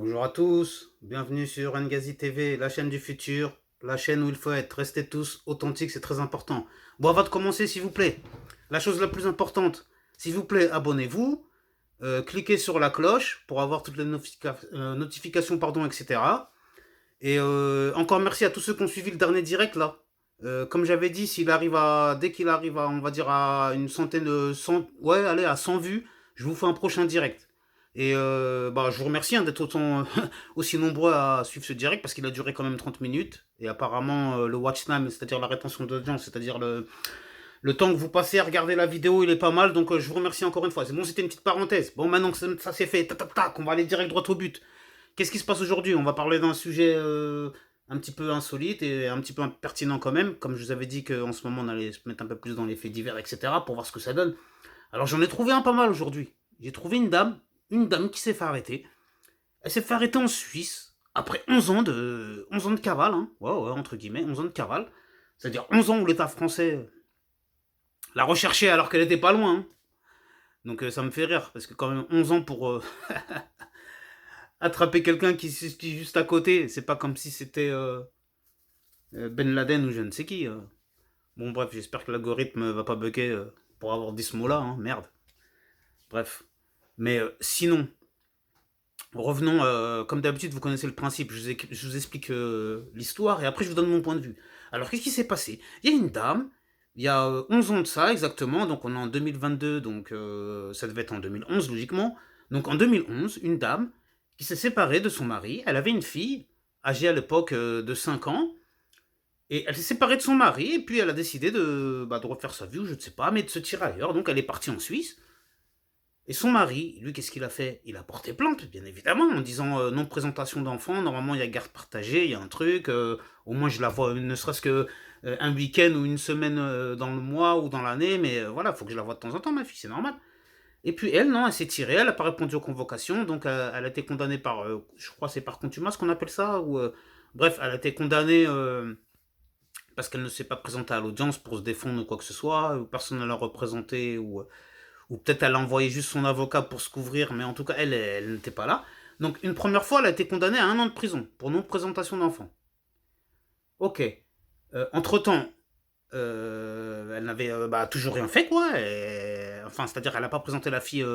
Bonjour à tous, bienvenue sur Ngazi TV, la chaîne du futur, la chaîne où il faut être. Restez tous authentiques, c'est très important. Bon, avant de commencer, s'il vous plaît, la chose la plus importante, s'il vous plaît, abonnez-vous, cliquez sur la cloche pour avoir toutes les notifications, pardon, etc. Et encore merci à tous ceux qui ont suivi le dernier direct là. Comme j'avais dit, dès qu'il arrive à, on va dire à une centaine de, 100, ouais, allez, à 100 vues, je vous fais un prochain direct. Et bah, je vous remercie hein, d'être autant aussi nombreux à suivre ce direct parce qu'il a duré quand même 30 minutes. Et apparemment, le watch time, c'est-à-dire la rétention d'audience, c'est-à-dire le temps que vous passez à regarder la vidéo, il est pas mal. Donc je vous remercie encore une fois. C'est bon, c'était une petite parenthèse. Bon, maintenant que ça c'est fait, tac, tac, tac, on va aller direct droit au but. Qu'est-ce qui se passe aujourd'hui? On va parler d'un sujet un petit peu insolite et un petit peu pertinent quand même. Comme je vous avais dit qu'en ce moment on allait se mettre un peu plus dans les faits divers, etc. pour voir ce que ça donne. Alors j'en ai trouvé un pas mal aujourd'hui. J'ai trouvé une dame qui s'est fait arrêter. Elle s'est fait arrêter en Suisse après 11 ans de cavale, hein. Ouais, ouais, entre guillemets, 11 ans de cavale. C'est-à-dire 11 ans où l'État français l'a recherchée alors qu'elle était pas loin, hein. Donc ça me fait rire, parce que quand même 11 ans pour attraper quelqu'un qui est juste à côté, c'est pas comme si c'était Ben Laden ou je ne sais qui. Bon, bref, j'espère que l'algorithme va pas bugger pour avoir dit ce mot-là, hein, merde. Bref. Mais sinon, revenons, comme d'habitude, vous connaissez le principe, je vous explique l'histoire et après je vous donne mon point de vue. Alors, qu'est-ce qui s'est passé? Il y a une dame, il y a 11 ans de ça exactement, donc on est en 2022, donc ça devait être en 2011 logiquement. Donc en 2011, une dame qui s'est séparée de son mari, elle avait une fille âgée à l'époque de 5 ans, et elle s'est séparée de son mari, et puis elle a décidé de refaire sa vie, ou je ne sais pas, mais de se tirer ailleurs. Donc elle est partie en Suisse. Et son mari, lui, qu'est-ce qu'il a fait? Il a porté plainte, bien évidemment, en disant non-présentation d'enfant, normalement il y a garde partagée, il y a un truc, au moins je la vois ne serait-ce que un week-end ou une semaine dans le mois ou dans l'année, mais voilà, il faut que je la voie de temps en temps, ma fille, c'est normal. Et puis elle, non, elle s'est tirée, elle n'a pas répondu aux convocations, donc elle a été condamnée par, je crois c'est par contumace qu'on appelle ça, ou bref, elle a été condamnée parce qu'elle ne s'est pas présentée à l'audience pour se défendre ou quoi que ce soit, ou personne ne l'a représentée, ou peut-être elle a envoyé juste son avocat pour se couvrir, mais en tout cas, elle n'était pas là. Donc, une première fois, elle a été condamnée à 1 an de prison pour non-présentation d'enfant. Ok. Entre-temps, elle n'avait toujours rien fait, quoi. Enfin, c'est-à-dire qu'elle n'a pas présenté la fille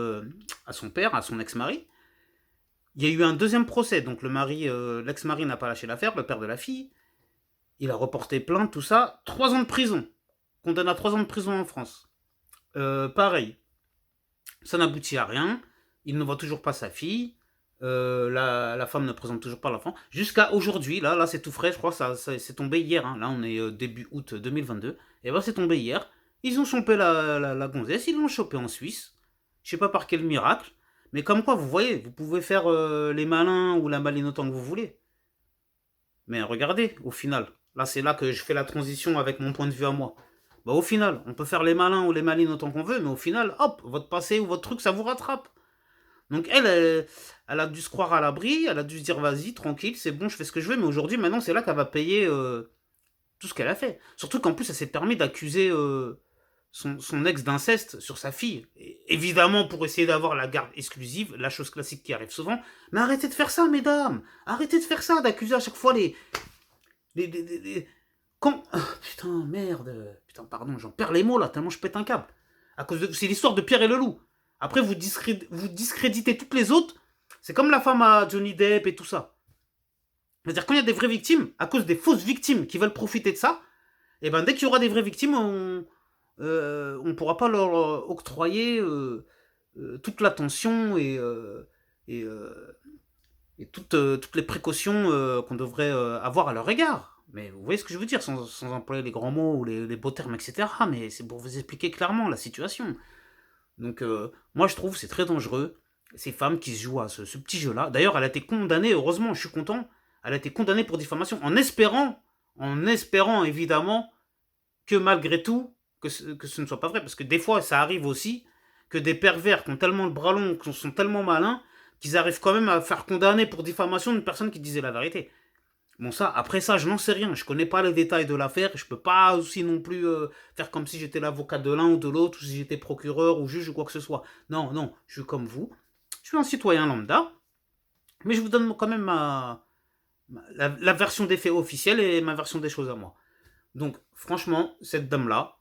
à son père, à son ex-mari. Il y a eu un deuxième procès, donc l'ex-mari n'a pas lâché l'affaire, le père de la fille. Il a reporté plainte, tout ça. 3 ans de prison. Condamné à 3 ans de prison en France. Pareil, ça n'aboutit à rien. Il ne voit toujours pas sa fille. La femme ne présente toujours pas l'enfant. Jusqu'à aujourd'hui, là c'est tout frais, je crois, ça c'est tombé hier. Hein. Là on est début août 2022. Et ben c'est tombé hier. Ils ont chopé la gonzesse, ils l'ont chopé en Suisse. Je sais pas par quel miracle. Mais comme quoi, vous voyez, vous pouvez faire les malins ou la maline autant que vous voulez. Mais regardez, au final, là c'est là que je fais la transition avec mon point de vue à moi. Bah au final, on peut faire les malins ou les malines autant qu'on veut, mais au final, hop, votre passé ou votre truc, ça vous rattrape. Donc elle a dû se croire à l'abri, elle a dû se dire vas-y, tranquille, c'est bon, je fais ce que je veux, mais aujourd'hui, maintenant, c'est là qu'elle va payer tout ce qu'elle a fait. Surtout qu'en plus, elle s'est permis d'accuser son ex d'inceste sur sa fille. Et évidemment, pour essayer d'avoir la garde exclusive, la chose classique qui arrive souvent. Mais arrêtez de faire ça, mesdames. Arrêtez de faire ça, d'accuser à chaque fois quand... Oh, putain, merde. Putain, pardon, j'en perds les mots là, tellement je pète un câble. C'est l'histoire de Pierre et le loup. Après, vous discréditez toutes les autres. C'est comme la femme à Johnny Depp et tout ça. C'est-à-dire, quand il y a des vraies victimes, à cause des fausses victimes qui veulent profiter de ça, et ben dès qu'il y aura des vraies victimes, on pourra pas leur octroyer toute l'attention et, euh, et toutes les précautions qu'on devrait avoir à leur égard. Mais vous voyez ce que je veux dire, sans employer les grands mots ou les beaux termes, etc. Mais c'est pour vous expliquer clairement la situation. Donc, moi, je trouve que c'est très dangereux, ces femmes qui se jouent à ce petit jeu-là. D'ailleurs, elle a été condamnée, heureusement, je suis content, elle a été condamnée pour diffamation, en espérant évidemment que malgré tout, que ce ne soit pas vrai. Parce que des fois, ça arrive aussi que des pervers qui ont tellement le bras long, qui sont tellement malins, qu'ils arrivent quand même à faire condamner pour diffamation une personne qui disait la vérité. Bon ça, après ça, je n'en sais rien. Je connais pas les détails de l'affaire. Je peux pas aussi non plus faire comme si j'étais l'avocat de l'un ou de l'autre, ou si j'étais procureur ou juge ou quoi que ce soit. Non, non, je suis comme vous. Je suis un citoyen lambda. Mais je vous donne quand même la version des faits officielle et ma version des choses à moi. Donc, franchement, cette dame-là,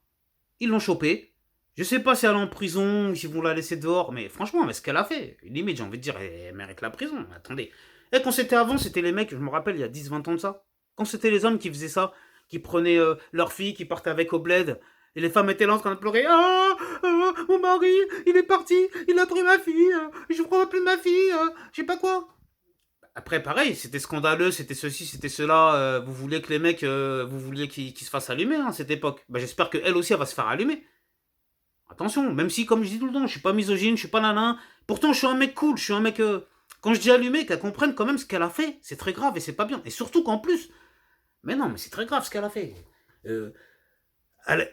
ils l'ont chopée. Je sais pas si elle est en prison ou s'ils vont la laisser dehors, mais franchement, mais ce qu'elle a fait, limite, j'ai envie de dire, elle mérite la prison. Attendez. Et quand c'était avant, c'était les mecs, je me rappelle, il y a 10-20 ans de ça. Quand c'était les hommes qui faisaient ça, qui prenaient leur fille, qui partaient avec au bled. Et les femmes étaient là en train de pleurer. Ah, mon mari, il est parti, il a pris ma fille, je ne prends plus ma fille, je sais pas quoi. Après, pareil, c'était scandaleux, c'était ceci, c'était cela. Vous vouliez que les mecs, vous vouliez qu'ils se fassent allumer à cette époque. Bah, j'espère qu'elle aussi, elle va se faire allumer. Attention, même si, comme je dis tout le temps, je suis pas misogyne, je suis pas nanan. Pourtant, je suis un mec cool, je suis un mec. Quand je dis allumé, qu'elle comprenne quand même ce qu'elle a fait. C'est très grave et c'est pas bien. Et surtout qu'en plus. Mais non, mais c'est très grave ce qu'elle a fait. Euh, elle...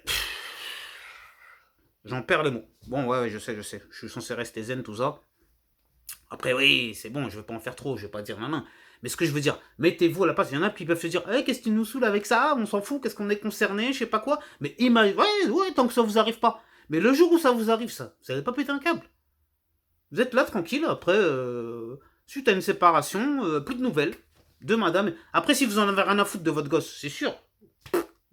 J'en perds les mots. Bon, ouais, je sais, je sais. Je suis censé rester zen, tout ça. Après, oui, c'est bon, je vais pas en faire trop, je vais pas dire nanan. Mais ce que je veux dire, mettez-vous à la place. Il y en a qui peuvent se dire, qu'est-ce qui nous saoule avec ça? On s'en fout, qu'est-ce qu'on est concerné, je sais pas quoi. Mais imagine, ouais, tant que ça vous arrive pas. Mais le jour où ça vous arrive, ça, vous allez pas péter un câble. Vous êtes là tranquille, après, suite à une séparation, plus de nouvelles de madame. Après, si vous en avez rien à foutre de votre gosse, c'est sûr.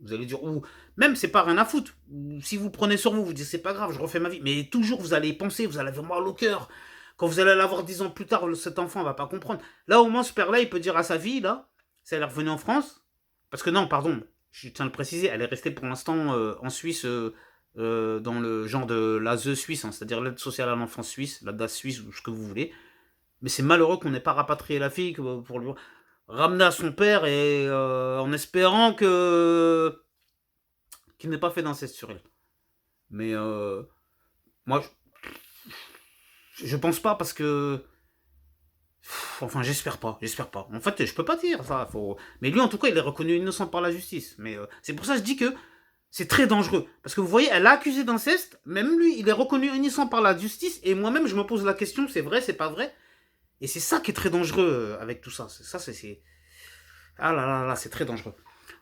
Vous allez dire, ou même c'est pas rien à foutre. Si vous prenez sur vous, vous dites c'est pas grave, je refais ma vie. Mais toujours vous allez y penser, vous allez avoir mal au cœur. Quand vous allez l'avoir 10 ans plus tard, cet enfant va pas comprendre. Là, au moins, ce père-là, il peut dire à sa fille, là, si elle est revenue en France, parce que non, pardon, je tiens à le préciser, elle est restée pour l'instant en Suisse, dans le genre de l'ASE suisse, hein, c'est-à-dire l'aide sociale à l'enfance suisse, la DAS suisse, ou ce que vous voulez. Mais c'est malheureux qu'on n'ait pas rapatrié la fille pour lui ramener à son père et en espérant que qu'il n'ait pas fait d'inceste sur elle. Mais moi, je pense pas parce que. Enfin, j'espère pas, j'espère pas. En fait, je peux pas dire ça. Mais lui, en tout cas, il est reconnu innocent par la justice. Mais c'est pour ça que je dis que c'est très dangereux. Parce que vous voyez, elle a accusé d'inceste, même lui, il est reconnu innocent par la justice, et moi-même, je me pose la question, c'est vrai, c'est pas vrai. Et c'est ça qui est très dangereux avec tout ça. Ça, c'est. Ah là là là, c'est très dangereux.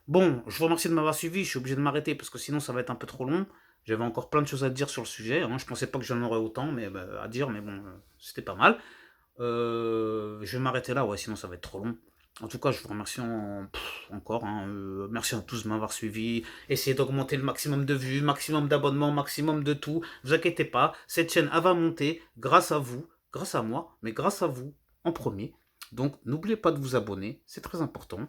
Bon, je vous remercie de m'avoir suivi. Je suis obligé de m'arrêter parce que sinon ça va être un peu trop long. J'avais encore plein de choses à dire sur le sujet. Hein. Je pensais pas que j'en aurais autant mais, à dire, mais bon, c'était pas mal. Je vais m'arrêter là, ouais, sinon ça va être trop long. En tout cas, je vous remercie encore. Hein. Merci à tous de m'avoir suivi. Essayez d'augmenter le maximum de vues, maximum d'abonnements, maximum de tout. Vous inquiétez pas, cette chaîne elle va monter grâce à vous, grâce à moi, mais grâce à vous en premier. Donc n'oubliez pas de vous abonner, c'est très important.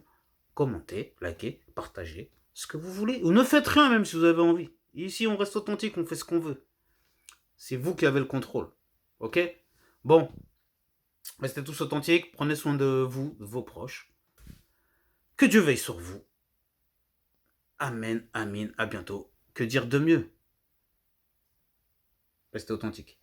Commentez, likez, partagez, ce que vous voulez. Ou ne faites rien même si vous avez envie. Ici, on reste authentique, on fait ce qu'on veut. C'est vous qui avez le contrôle. Ok? Bon, restez tous authentiques, prenez soin de vous, de vos proches. Que Dieu veille sur vous. Amen, amin, à bientôt. Que dire de mieux? Restez authentique.